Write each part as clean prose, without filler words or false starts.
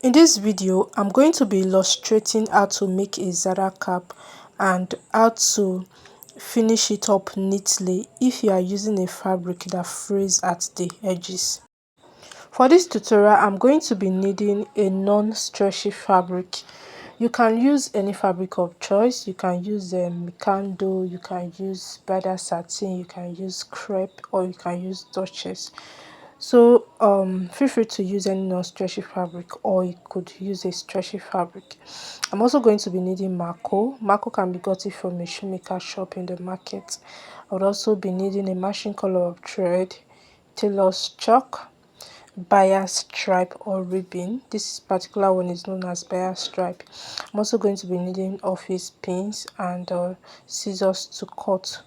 In this video, I'm going to be illustrating how to make a Zara cap and how to finish it up neatly if you are using a fabric that frays at the edges. For this tutorial, I'm going to be needing a non-stretchy fabric. You can use any fabric of choice. You can use Mikando, you can use bridal satin, you can use crepe, or you can use Duchess. So feel free to use any non-stretchy fabric, or you could use a stretchy fabric. I'm also going to be needing Mako. Mako can be gotten from a shoemaker shop in the market. I would also be needing a matching color of thread, tailor's chalk, bias stripe or ribbon. This particular one is known as bias stripe. I'm also going to be needing office pins and scissors to cut.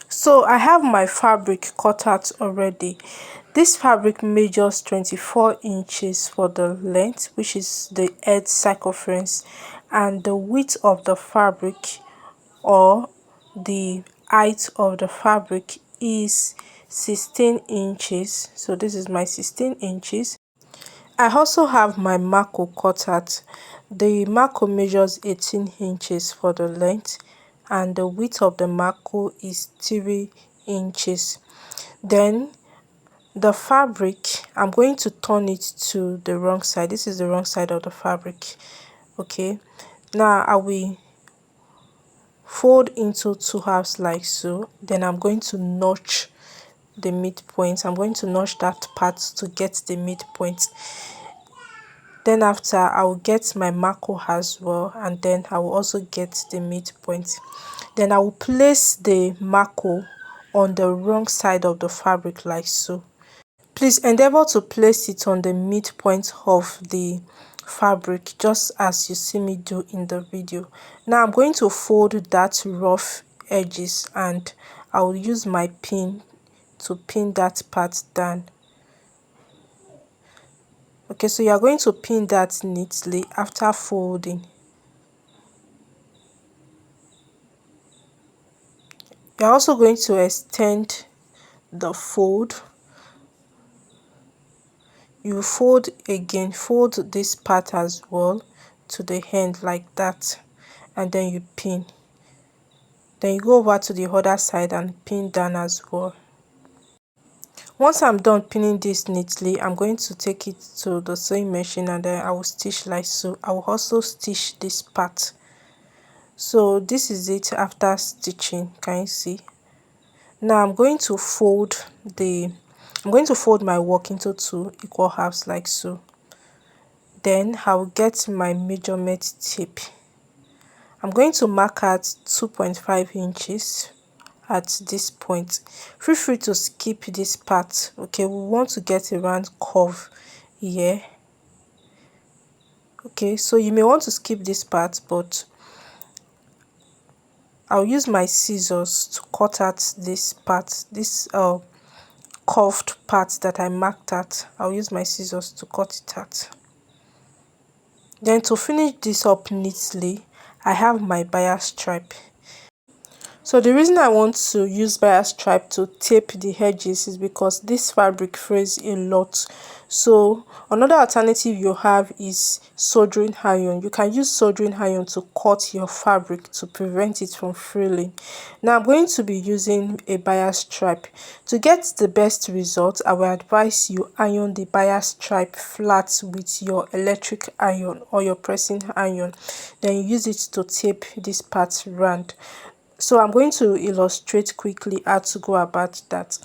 So I have my fabric cut out already. This fabric measures 24 inches for the length, which is the edge circumference, and the width of the fabric, or the height of the fabric, is 16 inches. So this is my 16 inches. I also have my Mako cut out. The Mako measures 18 inches for the length, and the width of the Mako is 3 inches. Then the fabric, I'm going to turn it to the wrong side. This is the wrong side of the fabric. Okay, now I will fold into two halves like so. Then I'm going to notch the midpoint. I'm going to notch that part to get the midpoint. Then after, I will get my Mako as well, and then I will also get the midpoint. Then I will place the Mako on the wrong side of the fabric like so. Please endeavor to place it on the midpoint of the fabric, just as you see me do in the video. Now I'm going to fold that rough edges, and I will use my pin to pin that part down. Okay, so you are going to pin that neatly after folding. You are also going to extend the fold. You fold again, fold this part as well to the end like that, and then you pin. Then you go over to the other side and pin down as well. Once I'm done pinning this neatly, I'm going to take it to the sewing machine, and then I will stitch like so. I will also stitch this part. So this is it after stitching. Can you see? Now I'm going to fold my work into two equal halves like so. Then I will get my measurement tape. I'm going to mark at 2.5 inches at this point. Feel free to skip this part. Okay, we want to get a round curve here. Okay, so you may want to skip this part, but I'll use my scissors to cut out this part, this curved part that I marked at. I'll use my scissors to cut it out. Then to finish this up neatly, I have my bias stripe. So the reason I want to use bias stripe to tape the edges is because this fabric frays a lot. So another alternative you have is soldering iron. You can use soldering iron to cut your fabric to prevent it from fraying. Now I'm going to be using a bias stripe. To get the best result, I will advise you iron the bias stripe flat with your electric iron or your pressing iron. Then you use it to tape this part round. So I'm going to illustrate quickly how to go about that.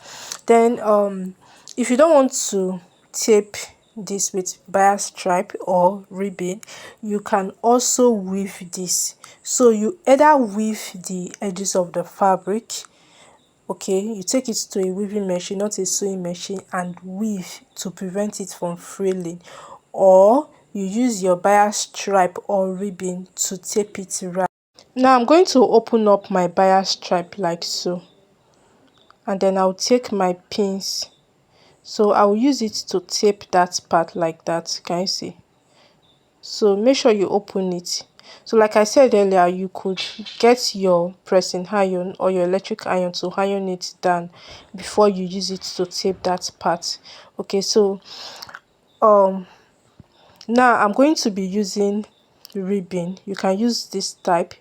Then if you don't want to tape this with bias stripe or ribbon, you can also weave this. So you either weave the edges of the fabric. Okay, you take it to a weaving machine, not a sewing machine, and weave to prevent it from fraying, or you use your bias stripe or ribbon to tape it right. Now I'm going to open up my bias stripe like so, and then I'll take my pins. So I'll use it to tape that part like that. Can you see? So make sure you open it. So like I said earlier, you could get your pressing iron or your electric iron to iron it down before you use it to tape that part. Okay, so um now I'm going to be using ribbon. You can use this type.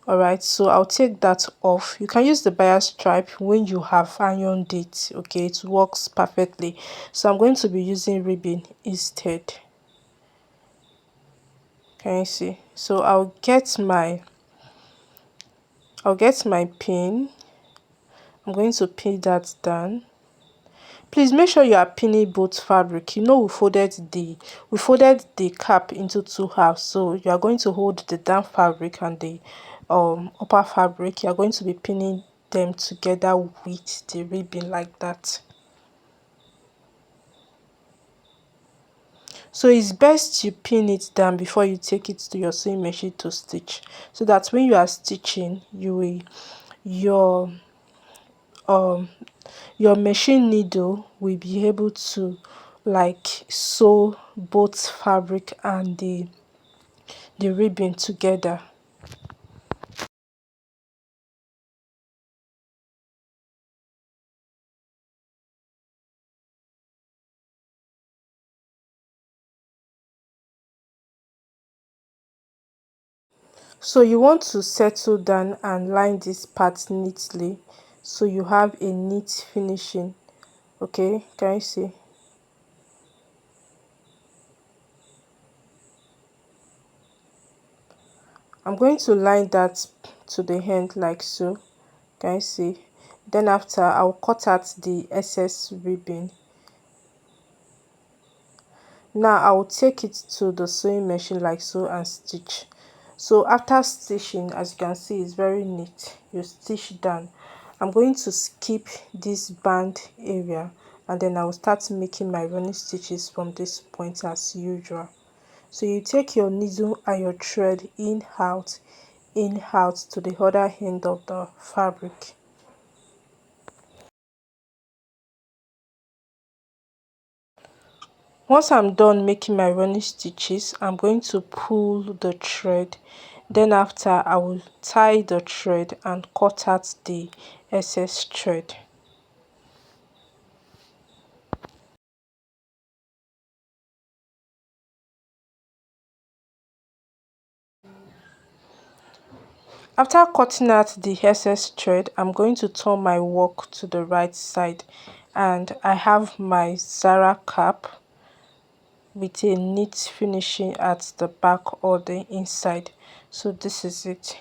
All right, so I'll take that off. You can use the bias stripe when you have ironed it. Okay, it works perfectly. So I'm going to be using ribbon instead. Can you see? So I'll get my pin. I'm going to pin that down. Please make sure you are pinning both fabric. You know we folded the cap into two halves, so you are going to hold the down fabric and the upper fabric. You are going to be pinning them together with the ribbon like that. So it's best you pin it down before you take it to your sewing machine to stitch, so that when you are stitching, your um your machine needle will be able to like sew both fabric and the ribbon together. So you want to settle down and line this part neatly so you have a neat finishing. Okay, can you see? I'm going to line that to the end like so. Can you see? Then after, I'll cut out the excess ribbon. Now I'll take it to the sewing machine like so and stitch. So after stitching, as you can see, it's very neat. You stitch down. I'm going to skip this band area and then I will start making my running stitches from this point as usual. So you take your needle and your thread in out to the other end of the fabric. Once I'm done making my running stitches, I'm going to pull the thread. Then after, I will tie the thread and cut out the excess thread. After cutting out the excess thread, I'm going to turn my work to the right side, and I have my Zara cap with a neat finishing at the back or the inside. So this is it.